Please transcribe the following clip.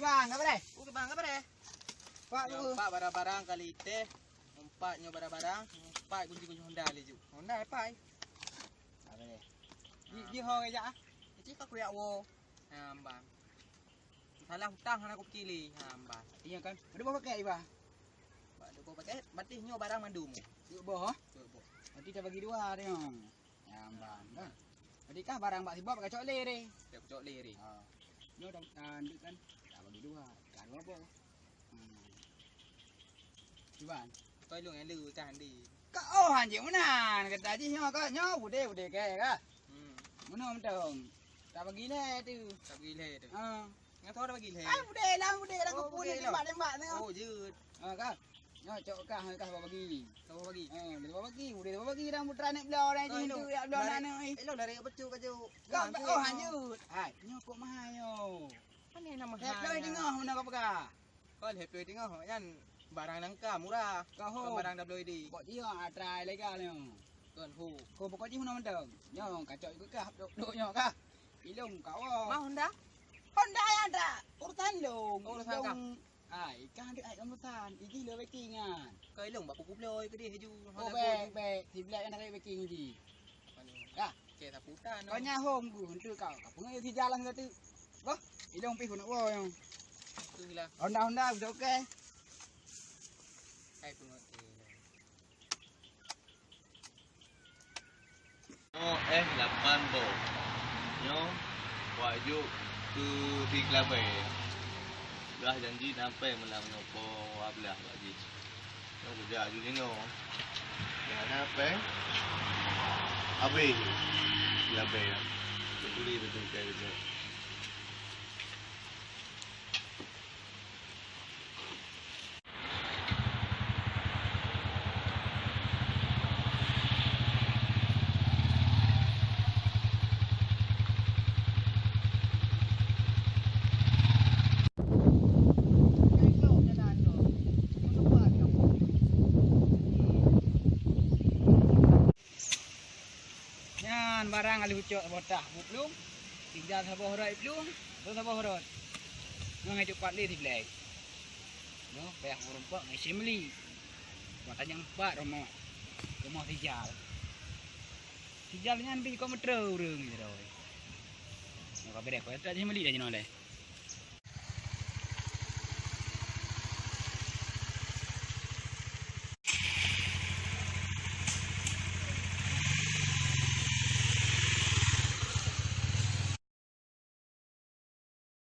bang, apa deh? Oke bang, apa deh? Pak lu. Pak barang-barang kali teh. Empatnya barang-barang. Empat kunci-kunci Honda laju. Honda apa? Apa deh? Di ho aja ah. Jadi kau kuyak wo. Bang. Salah hutang aku pilih. Bang. Iya kan. Udah bawa pakai iba. Pak do pakai batisnya barang mandumu. Yuk boh. Tuh, bo. Nanti kita bagi dua deh. Ya bang. Kan. Jadi kah barang Pak Sibop pakai cokle deh. Dia cok liri. Nó đang đứt kan. Cả bagi dua. Kan apa? Cuban. Kau lu yang lu tahan di. Kau anjing mana? Kata aja nyo kau nyo bude kayak kan. Mana mentong. Tak bagi le tu. Tak gile tu. Ha. Ngan thor bagi le. Ai bude lah kau pun tembak ni. Oh, jut. Kan. Nyo cok kah bagi. Kau bagi. Bude bagi dah putra nek belau dah je tu ya belau nana ai. Elo dari becu kaju. Kau hanyut. Ai, nyo kok mahal nyo. Mana nama Hep loi tengah mana kau pegang. Kau hep loi tengah kan barang langka murah. Kau barang dah loi di. Kok dia atrai lagi kau ni. Tuan hu. Kau pokok dia mana mentang. Nyo kacau ikut kah duk nyo kah. Ilung kau. Mau Honda? Honda yang ada urusan long. Urusan kah? Ai kan dia ai urusan. Iki le backingan. Kau ilung bak pukup loi ke dia haju. Oh baik. Di belak yang ada backing di. Dah. Cek taputan. Kau nyahong bu hentu kau. Kau pengen di jalan satu. Wah, ilung pi nak wo yang. Itulah. Honda sudah okey. Hai pengerti. Oh F8 bo. Nyo waju ke di Klabai. Dah janji sampai malam nyopo ablah lagi. Nyo kerja aju ni no. Yang apa? Abe. Klabai. Betul kayak gitu. Barang ali ucok botah belum tinggal sabah horai belum tu sabah horai ngai cepat li di belai no payah urumpak ngai simli matanya empat rumah tijal ngan bi ko metro urang ni oi no ka bere ko tak simli dah jenole